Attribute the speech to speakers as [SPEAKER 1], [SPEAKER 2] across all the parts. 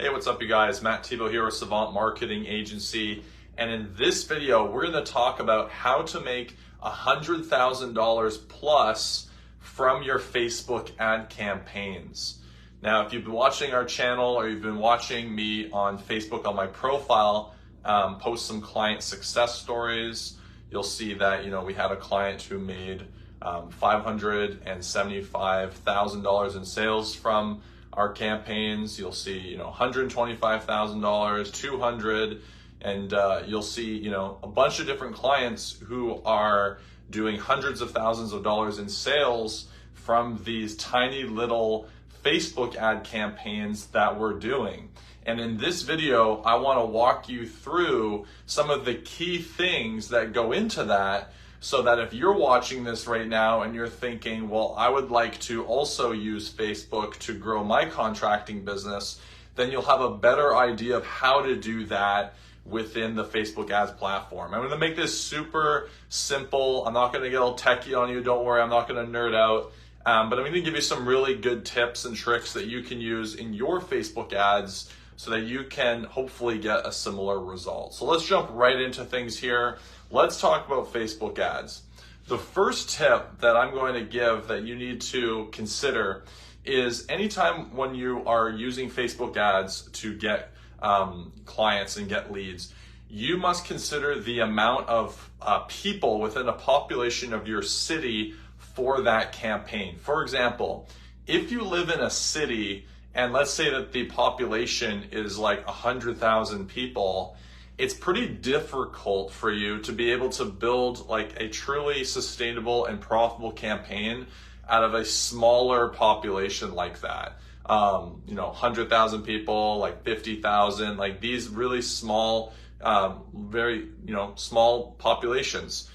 [SPEAKER 1] Hey, what's up you guys? Matt Thibeau here with Savant Marketing Agency. And in this video, we're gonna talk about how to make $100,000 plus from your Facebook ad campaigns. Now, if you've been watching our channel or you've been watching me on Facebook on my profile, post some client success stories, you'll see that, we had a client who made $575,000 in sales from our campaigns. You'll see, $125,000, 200, and you'll see, a bunch of different clients who are doing hundreds of thousands of dollars in sales from these tiny little Facebook ad campaigns that we're doing. And in this video, I want to walk you through some of the key things that go into that, so that if you're watching this right now and you're thinking, well, I would like to also use Facebook to grow my contracting business, then you'll have a better idea of how to do that within the Facebook ads platform. I'm going to make this super simple. I'm not going to get all techie on you. Don't worry, I'm not going to nerd out. But I'm going to give you some really good tips and tricks that you can use in your Facebook ads so that you can hopefully get a similar result. So let's jump right into things here. Let's talk about Facebook ads. The first tip that I'm going to give that you need to consider is anytime when you are using Facebook ads to get clients and get leads, you must consider the amount of people within a population of your city for that campaign. For example, if you live in a city and let's say that the population is like 100,000 people, it's pretty difficult for you to be able to build like a truly sustainable and profitable campaign out of a smaller population like that. 100,000 people, like 50,000, like these really small, very, small populations.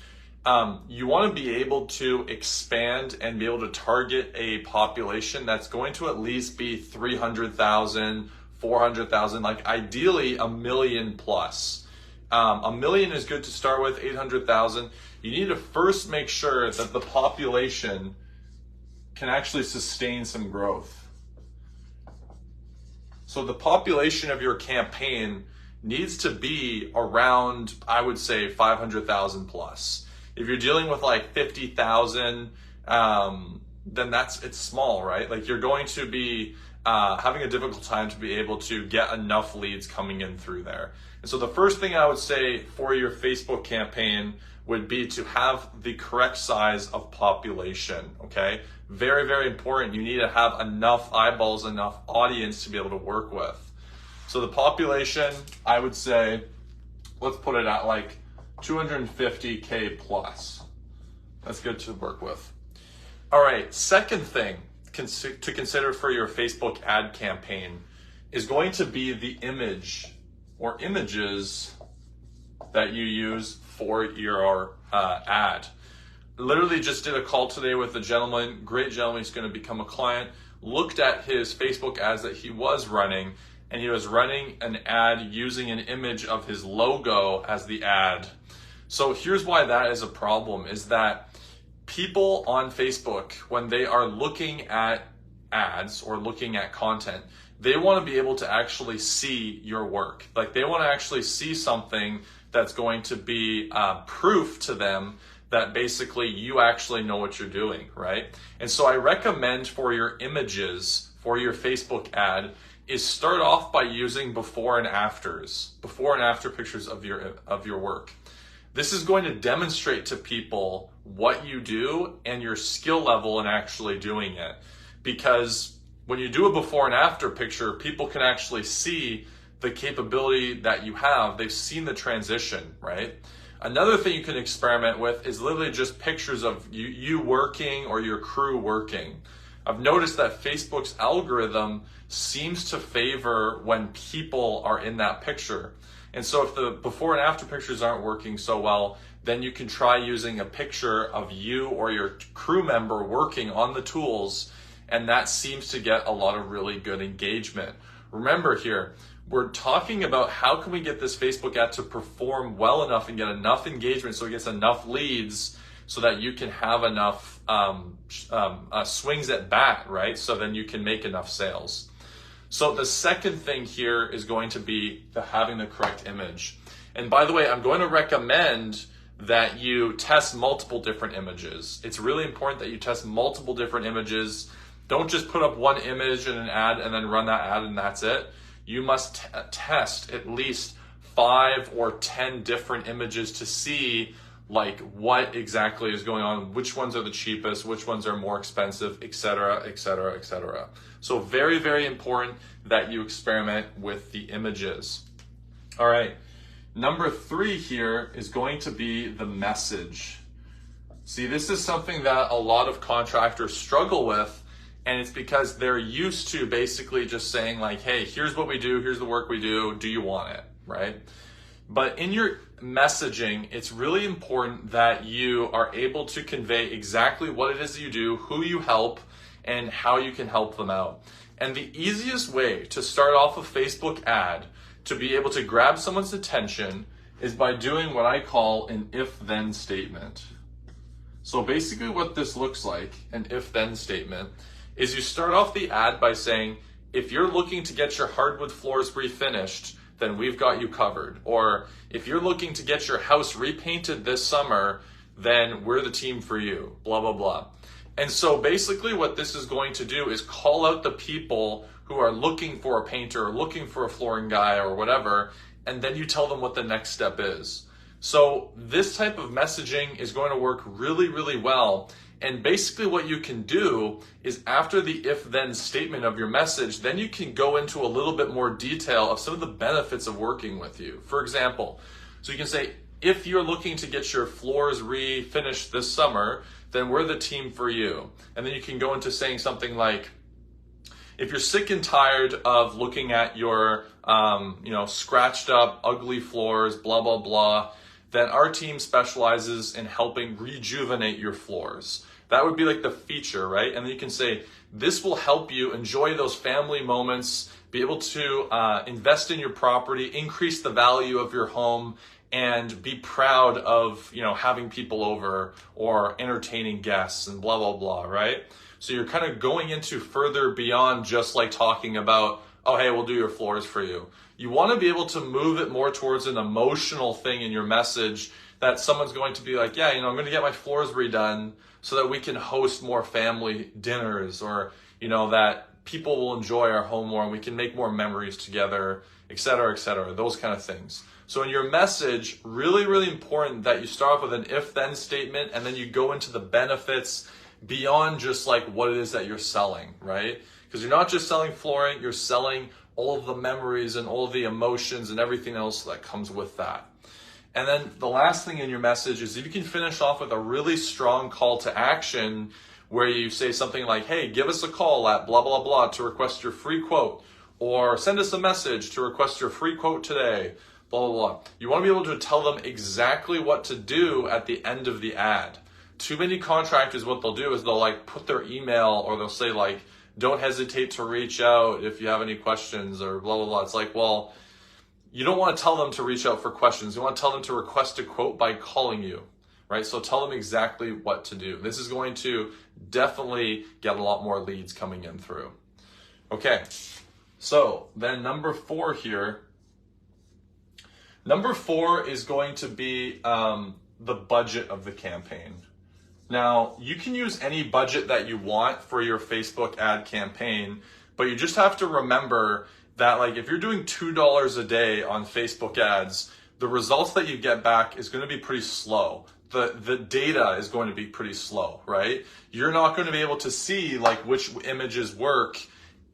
[SPEAKER 1] You want to be able to expand and be able to target a population that's going to at least be 300,000, 400,000, like ideally a million plus. A million is good to start with, 800,000. You need to first make sure that the population can actually sustain some growth. So the population of your campaign needs to be around, I would say, 500,000 plus. If you're dealing with like 50,000, then it's small, right? Like you're going to be having a difficult time to be able to get enough leads coming in through there. And so the first thing I would say for your Facebook campaign would be to have the correct size of population, okay? Very, very important. You need to have enough eyeballs, enough audience to be able to work with. So the population, I would say, let's put it at like 250K plus. That's good to work with. All right, second thing to consider for your Facebook ad campaign is going to be the image or images that you use for your ad. Literally just did a call today with a gentleman, great gentleman, he's going to become a client, looked at his Facebook ads that he was running, and he was running an ad using an image of his logo as the ad. So here's why that is a problem, is that people on Facebook, when they are looking at ads or looking at content, they want to be able to actually see your work. Like they want to actually see something that's going to be proof to them that basically you actually know what you're doing, right? And so I recommend for your images, for your Facebook ad, is start off by using before and after pictures of your work. This is going to demonstrate to people what you do and your skill level in actually doing it. Because when you do a before and after picture, people can actually see the capability that you have. They've seen the transition, right? Another thing you can experiment with is literally just pictures of you working or your crew working. I've noticed that Facebook's algorithm seems to favor when people are in that picture. And so if the before and after pictures aren't working so well, then you can try using a picture of you or your crew member working on the tools, and that seems to get a lot of really good engagement. Remember here, we're talking about how can we get this Facebook ad to perform well enough and get enough engagement so it gets enough leads so that you can have enough swings at bat, right? So then you can make enough sales. So the second thing here is going to be having the correct image. And by the way, I'm going to recommend that you test multiple different images. It's really important that you test multiple different images. Don't just put up one image in an ad and then run that ad and that's it. You must test at least 5 or 10 different images to see like what exactly is going on, which ones are the cheapest, which ones are more expensive, etc., etc., etc. So very, very important that you experiment with the images. All right. Number 3 here is going to be the message. See, this is something that a lot of contractors struggle with, and it's because they're used to basically just saying like, hey, here's what we do, here's the work we do you want it, right? But in your messaging, it's really important that you are able to convey exactly what it is that you do, who you help, and how you can help them out. And the easiest way to start off a Facebook ad to be able to grab someone's attention is by doing what I call an if-then statement. So basically what this looks like, an if-then statement, is you start off the ad by saying, if you're looking to get your hardwood floors refinished, then we've got you covered. Or if you're looking to get your house repainted this summer, then we're the team for you, blah, blah, blah. And so basically what this is going to do is call out the people who are looking for a painter or looking for a flooring guy or whatever, and then you tell them what the next step is. So this type of messaging is going to work really, really well. And basically what you can do is after the if-then statement of your message, then you can go into a little bit more detail of some of the benefits of working with you. For example, so you can say, if you're looking to get your floors refinished this summer, then we're the team for you. And then you can go into saying something like, if you're sick and tired of looking at your scratched up, ugly floors, blah, blah, blah, then our team specializes in helping rejuvenate your floors. That would be like the feature, right? And then you can say, this will help you enjoy those family moments, be able to invest in your property, increase the value of your home, and be proud of having people over or entertaining guests and blah, blah, blah, right? So you're kind of going into further beyond just like talking about, oh, hey, we'll do your floors for you. You want to be able to move it more towards an emotional thing in your message that someone's going to be like, yeah, I'm going to get my floors redone so that we can host more family dinners, or, that people will enjoy our home more and we can make more memories together, et cetera, those kind of things. So in your message, really, really important that you start off with an if-then statement and then you go into the benefits beyond just like what it is that you're selling, right? Because you're not just selling flooring, you're selling all of the memories and all of the emotions and everything else that comes with that. And then the last thing in your message is if you can finish off with a really strong call to action where you say something like, hey, give us a call at blah, blah, blah to request your free quote, or send us a message to request your free quote today, blah, blah, blah. You want to be able to tell them exactly what to do at the end of the ad. Too many contractors, what they'll do is they'll like put their email, or they'll say like, don't hesitate to reach out if you have any questions, or blah, blah, blah. It's like, well, you don't want to tell them to reach out for questions. You want to tell them to request a quote by calling you, right? So tell them exactly what to do. This is going to definitely get a lot more leads coming in through. Okay, so then number 4 here. Number 4 is going to be the budget of the campaign. Now, you can use any budget that you want for your Facebook ad campaign, but you just have to remember that like if you're doing $2 a day on Facebook ads, the results that you get back is going to be pretty slow. The data is going to be pretty slow, right? You're not going to be able to see like which images work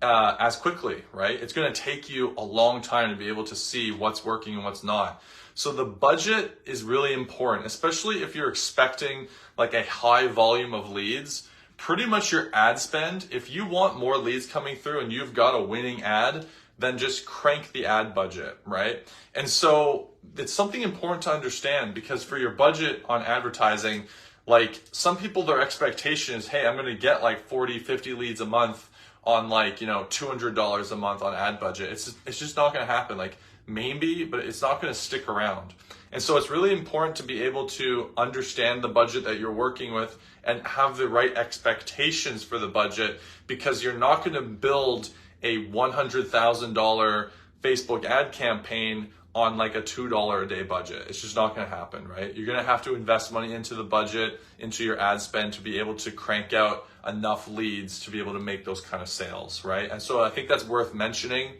[SPEAKER 1] as quickly, right? It's going to take you a long time to be able to see what's working and what's not. So the budget is really important, especially if you're expecting like a high volume of leads. Pretty much your ad spend, if you want more leads coming through and you've got a winning ad, then just crank the ad budget, right? And so it's something important to understand, because for your budget on advertising, like some people, their expectation is, hey, I'm going to get like 40, 50 leads a month on like, $200 a month on ad budget. It's just not going to happen. Like maybe, but it's not going to stick around. And so it's really important to be able to understand the budget that you're working with and have the right expectations for the budget, because you're not going to build a $100,000 Facebook ad campaign on like a $2 a day budget. It's just not going to happen, right? You're going to have to invest money into the budget, into your ad spend to be able to crank out enough leads to be able to make those kind of sales, right? And so I think that's worth mentioning.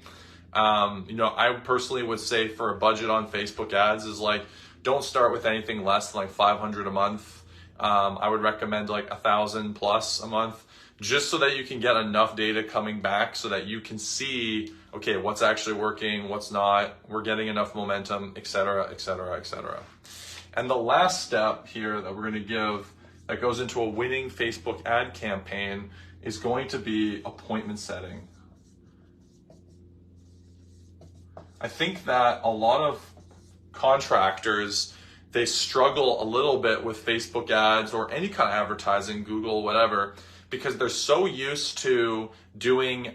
[SPEAKER 1] I personally would say for a budget on Facebook ads is like, don't start with anything less than like 500 a month. I would recommend like 1,000 plus a month, just so that you can get enough data coming back so that you can see, okay, what's actually working, what's not, we're getting enough momentum, et cetera, et cetera, et cetera. And the last step here that we're going to give that goes into a winning Facebook ad campaign is going to be appointment setting. I think that a lot of contractors, they struggle a little bit with Facebook ads or any kind of advertising, Google, whatever, because they're so used to doing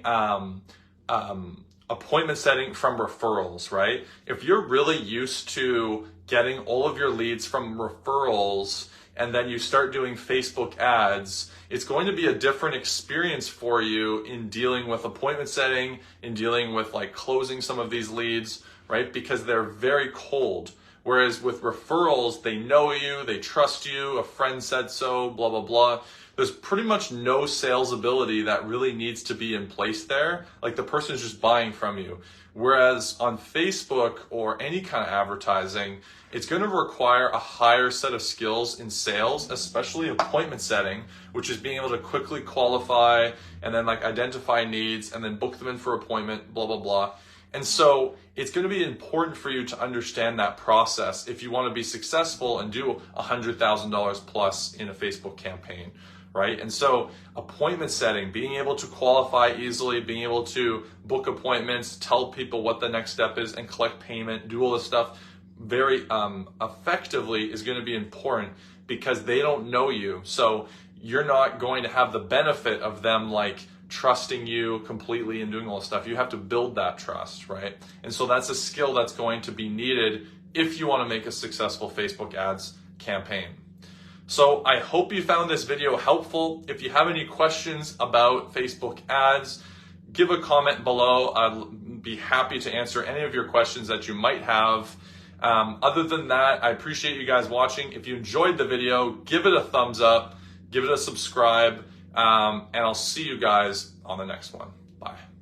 [SPEAKER 1] appointment setting from referrals, right? If you're really used to getting all of your leads from referrals and then you start doing Facebook ads, it's going to be a different experience for you in dealing with appointment setting, in dealing with like closing some of these leads, right? Because they're very cold. Whereas with referrals, they know you, they trust you, a friend said so, blah, blah, blah. There's pretty much no sales ability that really needs to be in place there. Like the person's just buying from you. Whereas on Facebook or any kind of advertising, it's going to require a higher set of skills in sales, especially appointment setting, which is being able to quickly qualify and then like identify needs and then book them in for appointment, blah, blah, blah. And so it's going to be important for you to understand that process if you want to be successful and do $100,000 plus in a Facebook campaign, right? And so appointment setting, being able to qualify easily, being able to book appointments, tell people what the next step is and collect payment, do all this stuff very effectively is going to be important because they don't know you. So you're not going to have the benefit of them like trusting you completely and doing all this stuff. You have to build that trust, right? And so that's a skill that's going to be needed if you want to make a successful Facebook ads campaign. So I hope you found this video helpful. If you have any questions about Facebook ads, give a comment below. I'd be happy to answer any of your questions that you might have. Other than that, I appreciate you guys watching. If you enjoyed the video, give it a thumbs up, give it a subscribe, and I'll see you guys on the next one. Bye.